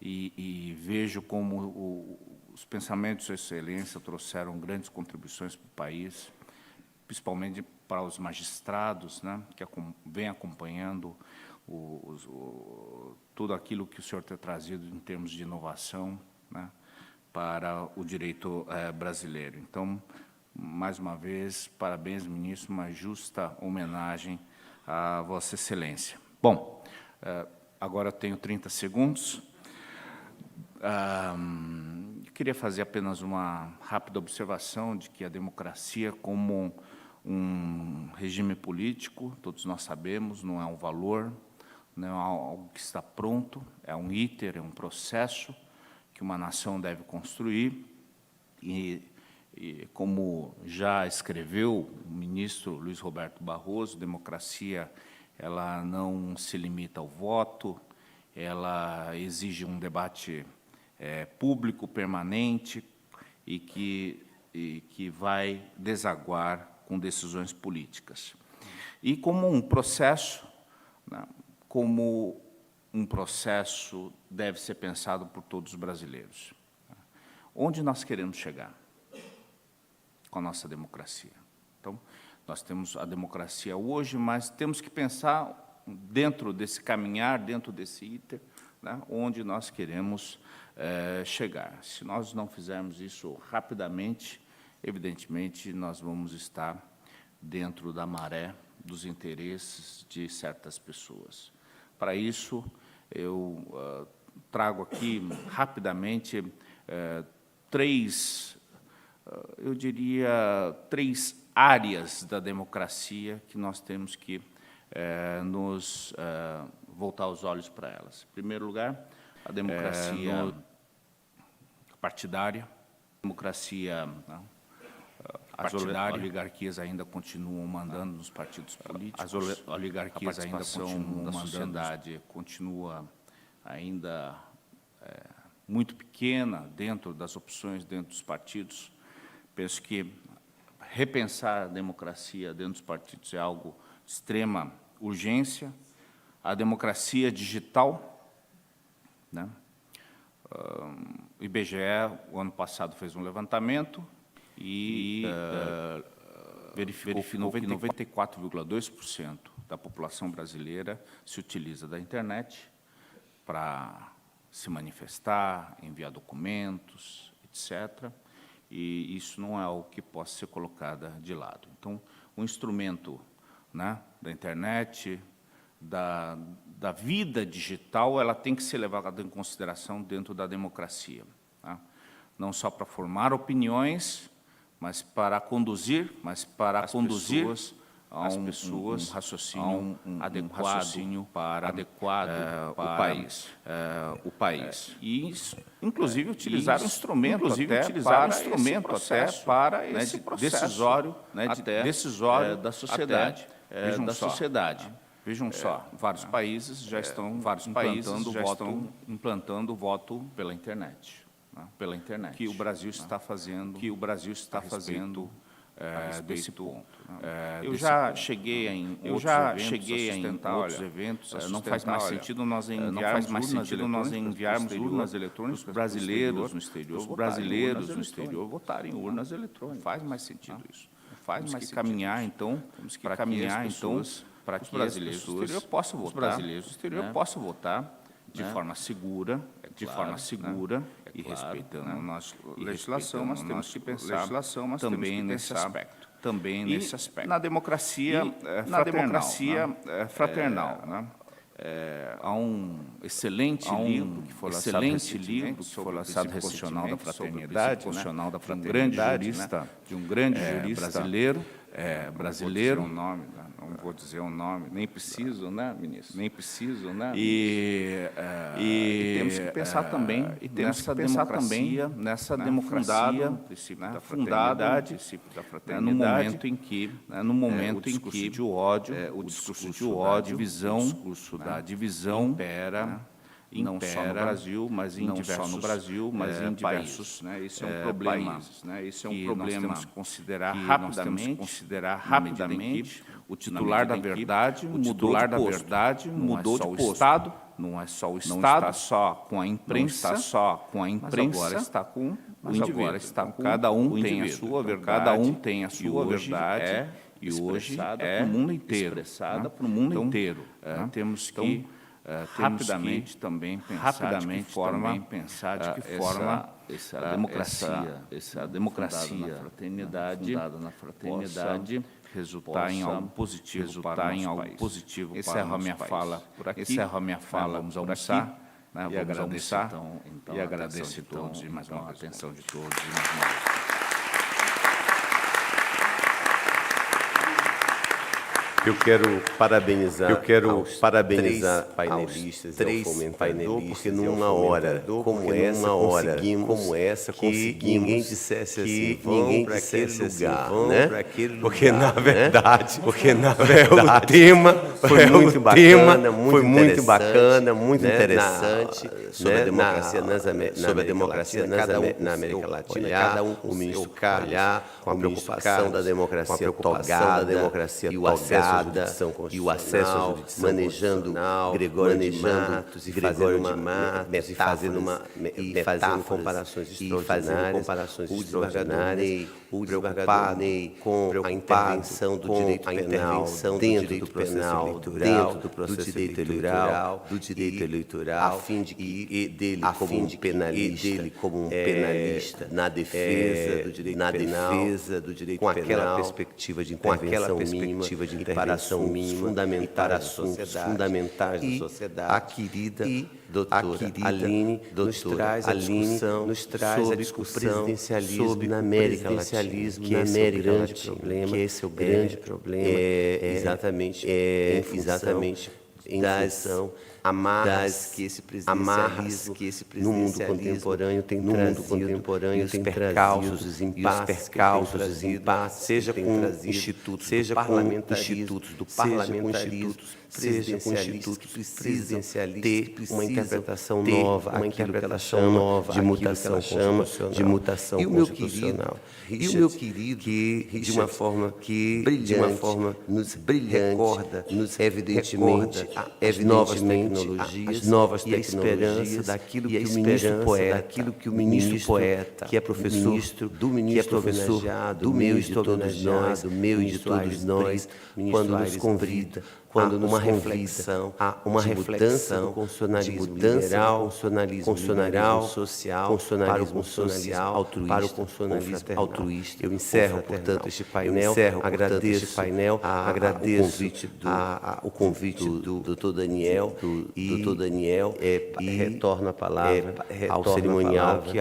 e vejo como os pensamentos de Sua Excelência trouxeram grandes contribuições para o país, principalmente para os magistrados, né, que vêm acompanhando tudo aquilo que o senhor tem trazido em termos de inovação, né, para o direito brasileiro. Então, mais uma vez, parabéns, ministro, uma justa homenagem a Vossa Excelência. Bom, agora eu tenho 30 segundos. Eu queria fazer apenas uma rápida observação de que a democracia, como um regime político, todos nós sabemos, não é um valor, não é algo que está pronto, é um iter, é um processo que uma nação deve construir. E como já escreveu o ministro Luiz Roberto Barroso, democracia ela não se limita ao voto, ela exige um debate público, permanente, e que vai desaguar com decisões políticas. E como um processo, né, deve ser pensado por todos os brasileiros. Onde nós queremos chegar com a nossa democracia? Então, nós temos a democracia hoje, mas temos que pensar dentro desse caminhar, dentro desse iter, né, onde nós queremos chegar. Se nós não fizermos isso rapidamente, evidentemente, nós vamos estar dentro da maré dos interesses de certas pessoas. Para isso, eu trago aqui, rapidamente, três áreas da democracia que nós temos que voltar os olhos para elas. Em primeiro lugar, a democracia partidária, democracia partidária. As oligarquias ainda continuam mandando nos partidos políticos. As oligarquias ainda continuam mandando. A sociedade continua ainda muito pequena dentro das opções, dentro dos partidos. Penso que repensar a democracia dentro dos partidos é algo de extrema urgência. A democracia digital, né? O IBGE, o ano passado, fez um levantamento e verificou que 94,2% da população brasileira se utiliza da internet para se manifestar, enviar documentos, etc. E isso não é algo que possa ser colocado de lado. Então, o instrumento, né, da internet, da vida digital, ela tem que ser levada em consideração dentro da democracia, tá? Não só para formar opiniões, mas para conduzir a um raciocínio adequado para o país. E, inclusive, utilizar o instrumento até para esse processo decisório da sociedade. Vejam só, vários países já estão implantando o voto pela internet. Que o Brasil está fazendo desse ponto. Eu já cheguei em outros eventos. Não faz mais sentido nós enviarmos urnas eletrônicas para os brasileiros no exterior votarem em urnas eletrônicas. Faz mais sentido isso. Faz mais caminhar então para que os brasileiros do exterior possam votar de forma segura, e respeitando a nossa legislação, mas temos que pensar também nesse aspecto. Na democracia fraternal, né? Há um excelente livro que foi lançado recentemente da fraternidade, de um grande jurista brasileiro, não vou dizer o nome, nem preciso, né, ministro? Nem preciso, né? E temos que pensar também nessa democracia fundada no princípio da fraternidade, no momento em que o discurso de ódio, a divisão impera, não só no Brasil, mas em diversos países. Isso é um problema. Isso é um problema. Nós temos que considerar rapidamente. O titular da verdade mudou de posto. Não é só o Estado, não está só com a imprensa, mas agora está com o indivíduo. Cada um tem a sua verdade, e hoje é para o mundo inteiro. Temos que rapidamente também pensar de que forma essa democracia fundada na fraternidade resultar em algo positivo para o nosso país. Encerro a minha fala por aqui. Vamos almoçar. E agradeço a todos e mais uma atenção de todos e mais uma vez. Eu quero parabenizar painelistas, três painelistas, porque numa hora como essa conseguimos ninguém dissesse assim, vão para aquele lugar, né? Porque na verdade o tema foi muito bacana, muito interessante, sobre a democracia na América Latina, cada um com o ministro Calhar, com a preocupação da democracia togada, e o acesso à jurisdição, manejando Gregório de Matos, e fazendo comparações extraordinárias, preocupado com a intervenção do direito penal dentro do processo eleitoral, a fim de que dele como um penalista na defesa do direito penal, com aquela perspectiva de intervenção mínima para assuntos fundamentais da sociedade. A querida doutora Aline nos traz a discussão sobre presidencialismo na América Latina, que esse é o grande problema, exatamente em função amarras que esse presidencialismo no mundo contemporâneo tem trazido, os percalços, os impasses, seja com institutos do parlamentarismo, seja com institutos que precisam ter uma interpretação nova, aquilo que ela chama de mutação constitucional. E o meu querido, que de uma forma nos recorda, evidentemente, as novas tecnologias e a esperança daquilo que o ministro poeta, que é professor do ministro homenageado, do meu e de todos nós, quando nos convida a uma reflexão do constitucionalismo liberal, constitucionalismo social, para o constitucionalismo altruísta. Eu encerro, portanto, este painel, agradeço o convite do doutor Daniel, e retorno a palavra ao cerimonial que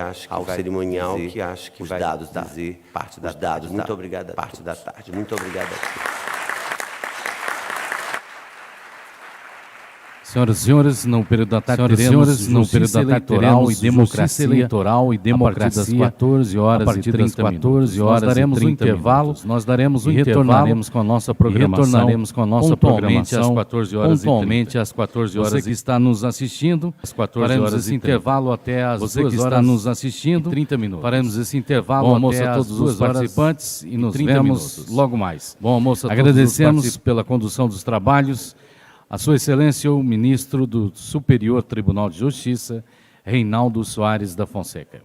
acho que vai dizer parte dos dados. Muito obrigado. Parte da tarde. Muito obrigado a todos. Senhoras e senhores, no período da tarde teremos justiça eleitoral e democracia, das 14 horas e 30 minutos. Nós daremos um intervalo, e retornaremos com a nossa programação, pontualmente às 14 horas Você que está nos assistindo, faremos esse intervalo até às 2 horas está nos assistindo, 30 minutos. Faremos esse intervalo até às 2 horas participantes e nos vemos logo mais. Bom almoço a todos. Agradecemos pela condução dos trabalhos a Sua Excelência, o Ministro do Superior Tribunal de Justiça, Reinaldo Soares da Fonseca.